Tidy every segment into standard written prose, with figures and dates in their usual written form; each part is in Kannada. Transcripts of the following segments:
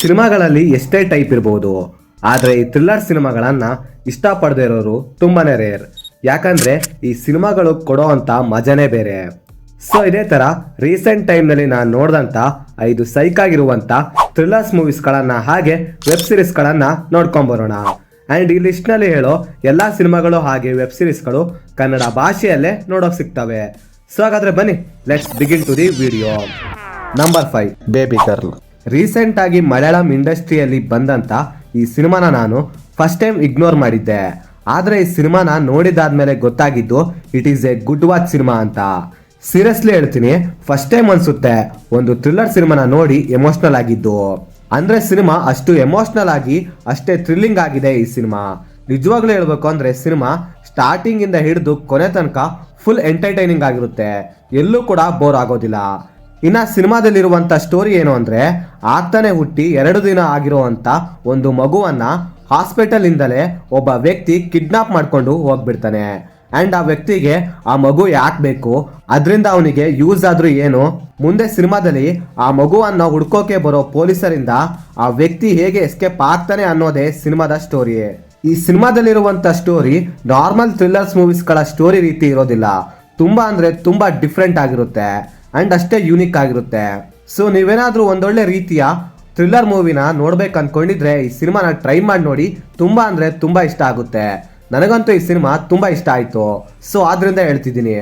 ಸಿನಿಮಾಗಳಲ್ಲಿ ಎಷ್ಟೇ ಟೈಪ್ ಇರ್ಬೋದು, ಆದರೆ ಈ ಥ್ರಿಲ್ಲರ್ ಸಿನಿಮಾಗಳನ್ನ ಇಷ್ಟಪಡದೇ ಇರೋರು ತುಂಬಾನೇ ರೇರ್. ಯಾಕಂದ್ರೆ ಈ ಸಿನಿಮಾಗಳು ಕೊಡೋ ಅಂತ ಮಜಾನೇ ಬೇರೆ. ಸೊ ಇದೇ ತರ ರೀಸೆಂಟ್ ಟೈಮ್ನಲ್ಲಿ ನಾನು ನೋಡಿದಂಥ 5 ಸೈಕ್ ಆಗಿರುವಂಥ ಥ್ರಿಲ್ಲರ್ಸ್ ಮೂವೀಸ್ಗಳನ್ನ ಹಾಗೆ ವೆಬ್ ಸೀರೀಸ್ಗಳನ್ನ ನೋಡ್ಕೊಂಬರೋಣ. ಆ್ಯಂಡ್ ಈ ಲಿಸ್ಟ್ನಲ್ಲಿ ಹೇಳೋ ಎಲ್ಲ ಸಿನಿಮಾಗಳು ಹಾಗೆ ವೆಬ್ ಸೀರೀಸ್ಗಳು ಕನ್ನಡ ಭಾಷೆಯಲ್ಲೇ ನೋಡೋಕೆ ಸಿಗ್ತವೆ. ಸೊ ಹಾಗಾದ್ರೆ ಬನ್ನಿ, let's begin to the video. Number 5, baby girl. Recent ಆಗಿ ಮಲಯಾಳಂ ಇಂಡಸ್ಟ್ರಿಯಲ್ಲಿ ಬಂದಂತ ಈ ಸಿನಿಮಾನ ನಾನು ಫಸ್ಟ್ ಟೈಮ್ ಇಗ್ನೋರ್ ಮಾಡಿದ್ದೆ. ಆದರೆ ಈ ಸಿನಿಮಾನ ನೋಡಿದಾದ್ಮೇಲೆ ಗೊತ್ತಾಗಿದ್ದು it is A good watch cinema ಅಂತ. ಸೀರಿಯಸ್ಲಿ ಹೇಳ್ತೀನಿ, ಫಸ್ಟ್ ಟೈಮ್ ಅನ್ಸುತ್ತೆ ಒಂದು ಥ್ರಿಲ್ಲರ್ ಸಿನಿಮಾನ ನೋಡಿ ಎಮೋಷನಲ್ ಆಗಿದ್ದು. ಅಂದ್ರೆ ಸಿನಿಮಾ ಅಷ್ಟು ಎಮೋಷನಲ್ ಆಗಿ ಅಷ್ಟೇ ಥ್ರಿಲ್ಲಿಂಗ್ ಆಗಿದೆ ಈ ಸಿನಿಮಾ. ನಿಜವಾಗ್ಲೂ ಹೇಳ್ಬೇಕು ಅಂದ್ರೆ ಸಿನಿಮಾ ಸ್ಟಾರ್ಟಿಂಗ್ ಇಂದ ಹಿಡಿದು ಕೊನೆ ತನಕ ಫುಲ್ ಎಂಟರ್ಟೈನಿಂಗ್ ಆಗಿರುತ್ತೆ, ಎಲ್ಲೂ ಕೂಡ ಬೋರ್ ಆಗೋದಿಲ್ಲ. ಇನ್ನ ಸಿನಿಮಾದಲ್ಲಿರುವಂತ ಸ್ಟೋರಿ ಏನು ಅಂದ್ರೆ, ಆಗ್ತಾನೆ ಹುಟ್ಟಿ 2 ದಿನ ಆಗಿರುವಂತ ಒಂದು ಮಗುವನ್ನ ಹಾಸ್ಪಿಟಲ್ ಇಂದಲೇ ಒಬ್ಬ ವ್ಯಕ್ತಿ ಕಿಡ್ನಾಪ್ ಮಾಡ್ಕೊಂಡು ಹೋಗ್ಬಿಡ್ತಾನೆ. ಅಂಡ್ ಆ ವ್ಯಕ್ತಿಗೆ ಆ ಮಗು ಯಾಕೆ ಬೇಕು, ಅದರಿಂದ ಅವನಿಗೆ ಯೂಸ್ ಆದ್ರೂ ಏನು, ಮುಂದೆ ಸಿನಿಮಾದಲ್ಲಿ ಆ ಮಗುವನ್ನ ಹುಡ್ಕೋಕೆ ಬರೋ ಪೊಲೀಸರಿಂದ ಆ ವ್ಯಕ್ತಿ ಹೇಗೆ ಎಸ್ಕೇಪ್ ಆಗ್ತಾನೆ ಅನ್ನೋದೇ ಸಿನಿಮಾದ ಸ್ಟೋರಿ. ಈ ಸಿನಿಮಾದಲ್ಲಿರುವಂತ ಸ್ಟೋರಿ ನಾರ್ಮಲ್ ಥ್ರಿಲ್ಲರ್ಸ್ ಮೂವೀಸ್ಗಳ ಸ್ಟೋರಿ ರೀತಿ ಇರೋದಿಲ್ಲ, ತುಂಬಾ ಅಂದ್ರೆ ತುಂಬಾ ಡಿಫ್ರೆಂಟ್ ಆಗಿರುತ್ತೆ ಅಂಡ್ ಅಷ್ಟೇ ಯೂನಿಕ್ ಆಗಿರುತ್ತೆ. ಸೊ ನೀವೇನಾದ್ರೂ ಒಂದೊಳ್ಳೆ ರೀತಿಯ ಥ್ರಿಲ್ಲರ್ ಮೂವಿನ ನೋಡ್ಬೇಕು ಅನ್ಕೊಂಡಿದ್ರೆ ಈ ಸಿನಿಮಾನ ಟ್ರೈ ಮಾಡಿ ನೋಡಿ, ತುಂಬಾ ಅಂದ್ರೆ ತುಂಬಾ ಇಷ್ಟ ಆಗುತ್ತೆ. ನನಗಂತೂ ಈ ಸಿನಿಮಾ ತುಂಬಾ ಇಷ್ಟ ಆಯ್ತು, ಸೊ ಆದ್ರಿಂದ ಹೇಳ್ತಿದ್ದೀನಿ.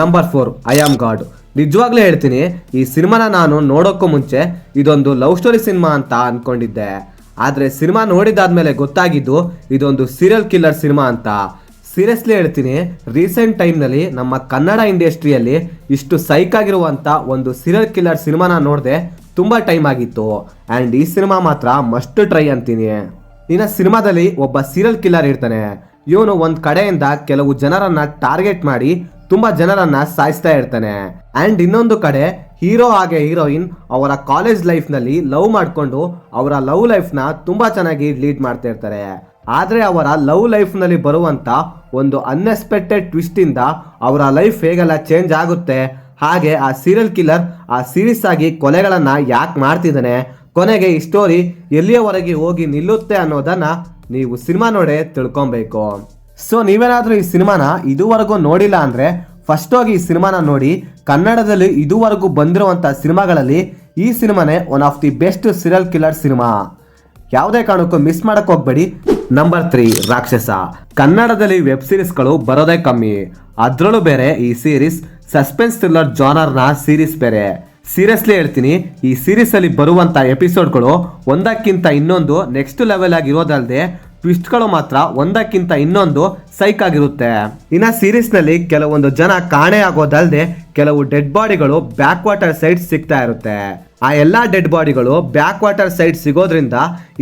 Number 4, I am god. ನಿಜವಾಗ್ಲೂ ಹೇಳ್ತೀನಿ, ಈ ಸಿನಿಮಾನ ನಾನು ನೋಡೋಕ್ಕೂ ಮುಂಚೆ ಇದೊಂದು ಲವ್ ಸ್ಟೋರಿ ಸಿನಿಮಾ ಅಂತ ಅನ್ಕೊಂಡಿದ್ದೆ. ಆದ್ರೆ ಸಿನಿಮಾ ನೋಡಿದಾದ್ಮೇಲೆ ಗೊತ್ತಾಗಿದ್ದು ಇದೊಂದು ಸೀರಿಯಲ್ ಕಿಲ್ಲರ್ ಸಿನಿಮಾ ಅಂತ. ಸೀರಿಯಸ್ಲಿ ಹೇಳ್ತೀನಿ, ರೀಸೆಂಟ್ ಟೈಮ್ನಲ್ಲಿ ನಮ್ಮ ಕನ್ನಡ ಇಂಡಸ್ಟ್ರಿಯಲ್ಲಿ ಇಷ್ಟು ಸೈಕ್ ಆಗಿರುವಂಥ ಒಂದು ಸೀರಿಯಲ್ ಕಿಲ್ಲರ್ ಸಿನಿಮಾನ ನೋಡಿದೆ ತುಂಬ ಟೈಮ್ ಆಗಿತ್ತು. ಆ್ಯಂಡ್ ಈ ಸಿನಿಮಾ ಮಾತ್ರ ಮಸ್ಟ್ ಟ್ರೈ ಅಂತೀನಿ. ಇನ್ನು ಸಿನಿಮಾದಲ್ಲಿ ಒಬ್ಬ ಸೀರಿಯಲ್ ಕಿಲ್ಲರ್ ಇರ್ತಾನೆ. ಇವನು ಒಂದು ಕಡೆಯಿಂದ ಕೆಲವು ಜನರನ್ನ ಟಾರ್ಗೆಟ್ ಮಾಡಿ ತುಂಬ ಜನರನ್ನ ಸಾಯಿಸ್ತಾ ಇರ್ತಾನೆ. ಆ್ಯಂಡ್ ಇನ್ನೊಂದು ಕಡೆ ಹೀರೋ ಹಾಗೆ ಹೀರೋಯಿನ್ ಅವರ ಕಾಲೇಜ್ ಲೈಫ್ನಲ್ಲಿ ಲವ್ ಮಾಡಿಕೊಂಡು ಅವರ ಲವ್ ಲೈಫ್ನ ತುಂಬ ಚೆನ್ನಾಗಿ ಲೀಡ್ ಮಾಡ್ತಾ ಇರ್ತಾರೆ. ಆದರೆ ಅವರ ಲವ್ ಲೈಫ್ನಲ್ಲಿ ಬರುವಂಥ ಒಂದು ಅನ್ಎಕ್ಸ್ಪೆಕ್ಟೆಡ್ ಟ್ವಿಸ್ಟಿಂದ ಅವರ ಲೈಫ್ ಹೇಗೆಲ್ಲ ಚೇಂಜ್ ಆಗುತ್ತೆ, ಹಾಗೆ ಆ ಸೀರಿಯಲ್ ಕಿಲ್ಲರ್ ಆ ಸೀರಿಯಸ್ ಆಗಿ ಕೊಲೆಗಳನ್ನು ಯಾಕೆ ಮಾಡ್ತಿದ್ದಾನೆ, ಕೊನೆಗೆ ಈ ಸ್ಟೋರಿ ಎಲ್ಲಿಯವರೆಗೆ ಹೋಗಿ ನಿಲ್ಲುತ್ತೆ ಅನ್ನೋದನ್ನ ನೀವು ಸಿನಿಮಾ ನೋಡೇ ತಿಳ್ಕೊಬೇಕು. ಸೊ ನೀವೇನಾದರೂ ಈ ಸಿನಿಮಾನ ಇದುವರೆಗೂ ನೋಡಿಲ್ಲ ಅಂದರೆ ಫಸ್ಟ್ ಹೋಗಿ ಈ ಸಿನಿಮಾನ ನೋಡಿ. ಕನ್ನಡದಲ್ಲಿ ಇದುವರೆಗೂ ಬಂದಿರುವಂಥ ಸಿನಿಮಾಗಳಲ್ಲಿ ಈ ಸಿನಿಮಾನೇ one of the best serial killer cinema. ಯಾವುದೇ ಕಾರಣಕ್ಕೂ ಮಿಸ್ ಮಾಡಕ್ ಹೋಗ್ಬೇಡಿ. ನಂಬರ್ 3, ರಾಕ್ಷಸ. ಕನ್ನಡದಲ್ಲಿ ವೆಬ್ ಸೀರೀಸ್ಗಳು ಬರೋದೇ ಕಮ್ಮಿ, ಅದ್ರಲ್ಲೂ ಬೇರೆ ಈ ಸೀರೀಸ್ ಸಸ್ಪೆನ್ಸ್ ಥ್ರಿಲ್ಲರ್ ಜಾನರ್ನ ಸೀರೀಸ್ ಬೇರೆ. ಸೀರಿಯಸ್ಲಿ ಹೇಳ್ತೀನಿ, ಈ ಸೀರೀಸ್ ಅಲ್ಲಿ ಬರುವಂತ ಎಪಿಸೋಡ್ಗಳು ಒಂದಕ್ಕಿಂತ ಇನ್ನೊಂದು ನೆಕ್ಸ್ಟ್ ಲೆವೆಲ್ ಆಗಿರೋದಲ್ಲದೆ ಟ್ವಿಸ್ಟ್ಗಳು ಮಾತ್ರ ಒಂದಕ್ಕಿಂತ ಇನ್ನೊಂದು ಸೈಕ್ ಆಗಿರುತ್ತೆ. ಇನ್ನ ಸೀರೀಸ್ ನಲ್ಲಿ ಕೆಲವೊಂದು ಜನ ಕಾಣೆ ಆಗೋದಲ್ಲದೆ ಕೆಲವು ಡೆಡ್ ಬಾಡಿಗಳು ಬ್ಯಾಕ್ ವಾಟರ್ ಸೈಡ್ ಸಿಗ್ತಾ ಇರುತ್ತೆ. ಆ ಎಲ್ಲಾ ಡೆಡ್ ಬಾಡಿಗಳು ಬ್ಯಾಕ್ ವಾಟರ್ ಸೈಡ್ ಸಿಗೋದ್ರಿಂದ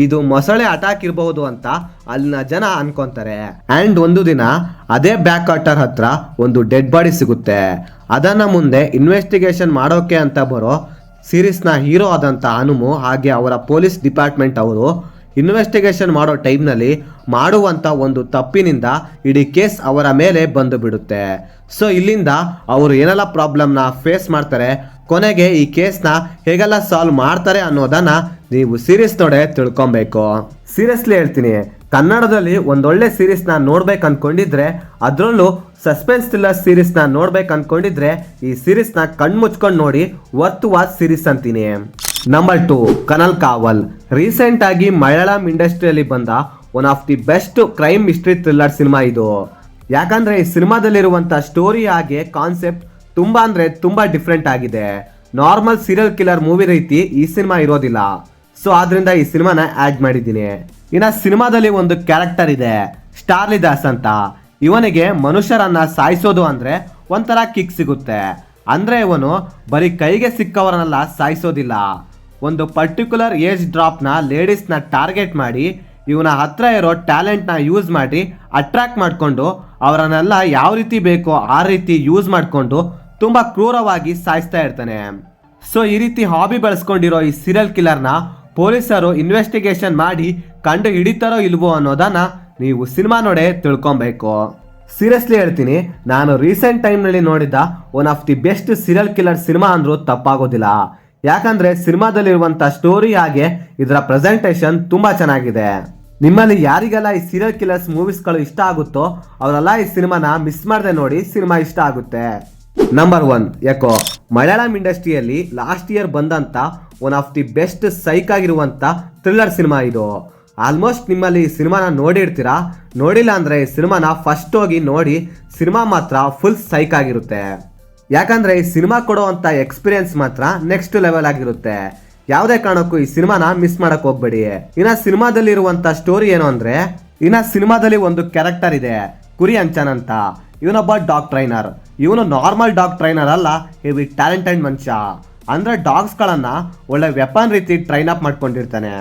ಇದು ಮೊಸಳೆ ಅಟ್ಯಾಕ್ ಇರಬಹುದು ಅಂತ ಅಲ್ಲಿನ ಜನ ಅನ್ಕೊಂತಾರೆ. ಅಂಡ್ ಒಂದು ದಿನ ಅದೇ ಬ್ಯಾಕ್ ವಾಟರ್ ಹತ್ರ ಒಂದು ಡೆಡ್ ಬಾಡಿ ಸಿಗುತ್ತೆ. ಅದನ್ನ ಮುಂದೆ ಇನ್ವೆಸ್ಟಿಗೇಷನ್ ಮಾಡೋಕೆ ಅಂತ ಬರೋ ಸೀರೀಸ್ನ ಹೀರೋ ಆದಂತ ಹನುಮು ಹಾಗೆ ಅವರ ಪೊಲೀಸ್ ಡಿಪಾರ್ಟ್ಮೆಂಟ್ ಅವರು ಇನ್ವೆಸ್ಟಿಗೇಷನ್ ಮಾಡೋ ಟೈಮ್ನಲ್ಲಿ ಮಾಡುವಂಥ ಒಂದು ತಪ್ಪಿನಿಂದ ಇಡೀ ಕೇಸ್ ಅವರ ಮೇಲೆ ಬಂದು ಬಿಡುತ್ತೆ. ಸೊ ಇಲ್ಲಿಂದ ಅವರು ಏನೆಲ್ಲ ಪ್ರಾಬ್ಲಮ್ನ ಫೇಸ್ ಮಾಡ್ತಾರೆ, ಕೊನೆಗೆ ಈ ಕೇಸ್ನ ಹೇಗೆಲ್ಲ ಸಾಲ್ವ್ ಮಾಡ್ತಾರೆ ಅನ್ನೋದನ್ನ ನೀವು ಸೀರೀಸ್ ನೋಡೇ ತಿಳ್ಕೊಬೇಕು. ಸೀರಿಯಸ್ಲಿ ಹೇಳ್ತೀನಿ, ಕನ್ನಡದಲ್ಲಿ ಒಂದೊಳ್ಳೆ ಸೀರೀಸ್ನ ನೋಡ್ಬೇಕು ಅನ್ಕೊಂಡಿದ್ರೆ, ಅದರಲ್ಲೂ ಸಸ್ಪೆನ್ಸ್ ಥ್ರಿಲ್ಲರ್ ಸೀರೀಸ್ನ ನೋಡ್ಬೇಕು ಅನ್ಕೊಂಡಿದ್ರೆ ಈ ಸೀರೀಸ್ನ ಕಣ್ಮುಚ್ಕೊಂಡು ನೋಡಿ, ವರ್ತ್ ವಾಚ್ ಸೀರೀಸ್ ಅಂತೀನಿ. ನಂಬರ್ 2, ಕನಲ್ ಕಾವಲ್. ರೀಸೆಂಟ್ ಆಗಿ ಮಲಯಾಳಂ ಇಂಡಸ್ಟ್ರಿಯಲ್ಲಿ ಬಂದ one of the best crime mystery thriller cinema ಇದು. ಯಾಕಂದ್ರೆ ಈ ಸಿನಿಮಾದಲ್ಲಿರುವಂಥ ಸ್ಟೋರಿ ಹಾಗೆ ಕಾನ್ಸೆಪ್ಟ್ ತುಂಬಾ ಅಂದ್ರೆ ತುಂಬಾ ಡಿಫ್ರೆಂಟ್ ಆಗಿದೆ. ನಾರ್ಮಲ್ ಸೀರಿಯಲ್ ಕಿಲ್ಲರ್ ಮೂವಿ ರೀತಿ ಈ ಸಿನಿಮಾ ಇರೋದಿಲ್ಲ. ಸೊ ಆದ್ರಿಂದ ಈ ಸಿನಿಮಾನ ಆಡ್ ಮಾಡಿದ್ದೀನಿ. ಇನ್ನು ಸಿನಿಮಾದಲ್ಲಿ ಒಂದು ಕ್ಯಾರೆಕ್ಟರ್ ಇದೆ, ಸ್ಟಾರ್ಲಿ ದಾಸ್ ಅಂತ. ಇವನಿಗೆ ಮನುಷ್ಯರನ್ನ ಸಾಯಿಸೋದು ಅಂದ್ರೆ ಒಂಥರ ಕಿಕ್ ಸಿಗುತ್ತೆ. ಅಂದ್ರೆ ಇವನು ಬರೀ ಕೈಗೆ ಸಿಕ್ಕವರನ್ನೆಲ್ಲ ಸಾಯಿಸೋದಿಲ್ಲ, ಒಂದು ಪರ್ಟಿಕ್ಯುಲರ್ ಏಜ್ ಡ್ರಾಪ್ನ ಲೇಡೀಸ್ನ ಟಾರ್ಗೆಟ್ ಮಾಡಿ ಇವನ ಹತ್ರ ಇರೋ ಟ್ಯಾಲೆಂಟ್ನ ಯೂಸ್ ಮಾಡಿ ಅಟ್ರಾಕ್ಟ್ ಮಾಡಿಕೊಂಡು ಅವರನ್ನೆಲ್ಲ ಯಾವ ರೀತಿ ಬೇಕೋ ಆ ರೀತಿ ಯೂಸ್ ಮಾಡಿಕೊಂಡು ತುಂಬ ಕ್ರೂರವಾಗಿ ಸಾಯಿಸ್ತಾ ಇರ್ತಾನೆ. ಸೊ ಈ ರೀತಿ ಹಾಬಿ ಬೆಳೆಸ್ಕೊಂಡಿರೋ ಈ ಸೀರಿಯಲ್ ಕಿಲ್ಲರ್ನ ಪೊಲೀಸರು ಇನ್ವೆಸ್ಟಿಗೇಷನ್ ಮಾಡಿ ಕಂಡು ಹಿಡಿತಾರೋ ಇಲ್ವೋ ಅನ್ನೋದನ್ನ ನೀವು ಸಿನಿಮಾ ನೋಡೇ ತಿಳ್ಕೊಬೇಕು. ಸೀರಿಯಸ್ಲಿ ಹೇಳ್ತೀನಿ, ನಾನು ರೀಸೆಂಟ್ ಟೈಮ್ನಲ್ಲಿ ನೋಡಿದ one of the best serial killer cinema ಅಂದ್ರೂ ತಪ್ಪಾಗೋದಿಲ್ಲ. ಯಾಕಂದ್ರೆ ಸಿನಿಮಾದಲ್ಲಿರುವಂತ ಸ್ಟೋರಿ ಹಾಗೆ ಇದರ ಪ್ರೆಸೆಂಟೇಶನ್ ತುಂಬಾ ಚೆನ್ನಾಗಿದೆ. ನಿಮ್ಮಲ್ಲಿ ಯಾರಿಗೆಲ್ಲ ಈ ಸೀರಿಯಲ್ ಕಿಲ್ಲರ್ಸ್ ಮೂವೀಸ್ಗಳು ಇಷ್ಟ ಆಗುತ್ತೋ ಅವರೆಲ್ಲ ಈ ಸಿನಿಮಾನ ಮಿಸ್ ಮಾಡದೆ ನೋಡಿ, ಸಿನಿಮಾ ಇಷ್ಟ ಆಗುತ್ತೆ. Number 1 eco. ಮಲಯಾಳಂ ಇಂಡಸ್ಟ್ರಿಯಲ್ಲಿ ಲಾಸ್ಟ್ ಇಯರ್ ಬಂದಂತ ಒನ್ ಆಫ್ ದಿ ಬೆಸ್ಟ್ ಸೈಕ್ ಆಗಿರುವಂತ ಥ್ರಿಲ್ಲರ್ ಸಿನಿಮಾ ಇದು. ಆಲ್ಮೋಸ್ಟ್ ನಿಮ್ಮಲ್ಲಿ ಈ ಸಿನಿಮಾನ ನೋಡಿರ್ತೀರಾ, ನೋಡಿಲ್ಲ ಅಂದ್ರೆ ಈ ಸಿನಿಮಾನ ಫಸ್ಟ್ ಹೋಗಿ ನೋಡಿ. ಸಿನಿಮಾ ಮಾತ್ರ ಫುಲ್ ಸೈಕ್ ಆಗಿರುತ್ತೆ. ಯಾಕಂದ್ರೆ ಈ ಸಿನಿಮಾ ಕೊಡುವಂತ ಎಕ್ಸ್ಪೀರಿಯನ್ಸ್ ಮಾತ್ರ ನೆಕ್ಸ್ಟ್ ಲೆವೆಲ್ ಆಗಿರುತ್ತೆ. ಯಾವುದೇ ಕಾರಣಕ್ಕೂ ಈ ಸಿನಿಮಾನ ಮಿಸ್ ಮಾಡಕ್ ಹೋಗ್ಬೇಡಿ. ಇನ್ನ ಸಿನಿಮಾದಲ್ಲಿ ಇರುವಂತ ಸ್ಟೋರಿ ಏನು ಅಂದ್ರೆ, ಸಿನಿಮಾದಲ್ಲಿ ಒಂದು ಕ್ಯಾರೆಕ್ಟರ್ ಇದೆ, ಕುರಿ ಅಂಚನ್ ಅಂತ. ಇವನೊಬ್ಬ ಡಾಗ್ ಟ್ರೈನರ್. ಇವನು ನಾರ್ಮಲ್ ಡಾಗ್ ಟ್ರೈನರ್ ಅಲ್ಲ, ಹೆವಿ ಟ್ಯಾಲೆಂಟೆಡ್ ಮನುಷ್ಯ. ಅಂದ್ರೆ ಡಾಗ್ಸ್ ಗಳನ್ನ ಒಳ್ಳೆ ವೆಪನ್ ರೀತಿ ಟ್ರೈನ್ ಅಪ್ ಮಾಡ್ಕೊಂಡಿರ್ತಾನೆ.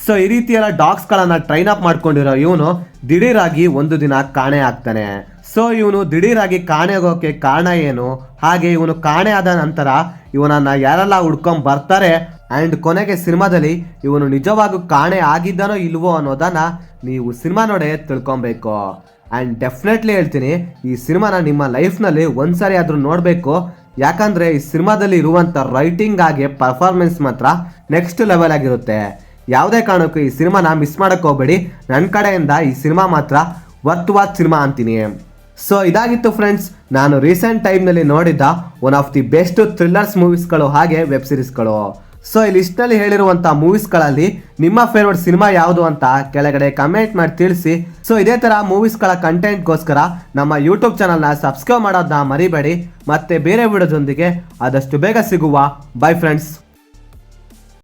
ಸೊ ಈ ರೀತಿ ಎಲ್ಲ ಡಾಗ್ಸ್ ಗಳನ್ನ ಟ್ರೈನ್ ಅಪ್ ಮಾಡ್ಕೊಂಡಿರೋ ಇವನು ದಿಢೀರಾಗಿ ಒಂದು ದಿನ ಕಾಣೆ ಆಗ್ತಾನೆ. ಸೊ ಇವನು ದಿಢೀರಾಗಿ ಕಾಣೆ ಆಗೋಕೆ ಕಾರಣ ಏನು, ಹಾಗೆ ಇವನು ಕಾಣೆ ಆದ ನಂತರ ಇವನನ್ನ ಯಾರೆಲ್ಲ ಹುಡ್ಕೊಂಡ್ ಬರ್ತಾರೆ, ಅಂಡ್ ಕೊನೆಗೆ ಸಿನಿಮಾದಲ್ಲಿ ಇವನು ನಿಜವಾಗೂ ಕಾಣೆ ಆಗಿದ್ದಾನೋ ಇಲ್ವೋ ಅನ್ನೋದನ್ನ ನೀವು ಸಿನಿಮಾ ನೋಡೇ ತಿಳ್ಕೊಬೇಕು. ಅಂಡ್ ಡೆಫಿನೆಟ್ಲಿ ಹೇಳ್ತೀನಿ, ಈ ಸಿನಿಮಾನ ನಿಮ್ಮ ಲೈಫ್ನಲ್ಲಿ ಒಂದ್ಸರಿ ಆದ್ರೂ ನೋಡಬೇಕು. ಯಾಕಂದ್ರೆ ಈ ಸಿನಿಮಾದಲ್ಲಿ ಇರುವಂತ ರೈಟಿಂಗ್ ಹಾಗೆ ಪರ್ಫಾರ್ಮೆನ್ಸ್ ಮಾತ್ರ ನೆಕ್ಸ್ಟ್ ಲೆವೆಲ್ ಆಗಿರುತ್ತೆ. ಯಾವುದೇ ಕಾರಣಕ್ಕೂ ಈ ಸಿನಿಮಾನ ಮಿಸ್ ಮಾಡಕ್ ಹೋಗ್ಬೇಡಿ. ನನ್ನ ಕಡೆಯಿಂದ ಈ ಸಿನಿಮಾ ಮಾತ್ರ ವರ್ತ್ ವಾಚ್ ಸಿನಿಮಾ ಅಂತೀನಿ. ಸೊ ಇದಾಗಿತ್ತು ಫ್ರೆಂಡ್ಸ್, ನಾನು ರೀಸೆಂಟ್ ಟೈಮ್ನಲ್ಲಿ ನೋಡಿದ್ದ one of the best thrillers ಮೂವೀಸ್ಗಳು ಹಾಗೆ ವೆಬ್ ಸೀರೀಸ್ಗಳು. ಸೊ ಈ ಲಿಸ್ಟ್ನಲ್ಲಿ ಹೇಳಿರುವಂಥ ಮೂವೀಸ್ಗಳಲ್ಲಿ ನಿಮ್ಮ ಫೇವ್ರೆಟ್ ಸಿನಿಮಾ ಯಾವುದು ಅಂತ ಕೆಳಗಡೆ ಕಮೆಂಟ್ ಮಾಡಿ ತಿಳಿಸಿ. ಸೊ ಇದೇ ಥರ ಮೂವೀಸ್ಗಳ ಕಂಟೆಂಟ್ಗೋಸ್ಕರ ನಮ್ಮ ಯೂಟ್ಯೂಬ್ ಚಾನಲ್ನ ಸಬ್ಸ್ಕ್ರೈಬ್ ಮಾಡೋದನ್ನ ಮರಿಬೇಡಿ. ಮತ್ತೆ ಬೇರೆ ವಿಡಿಯೋದೊಂದಿಗೆ ಆದಷ್ಟು ಬೇಗ ಸಿಗುವ. By friends.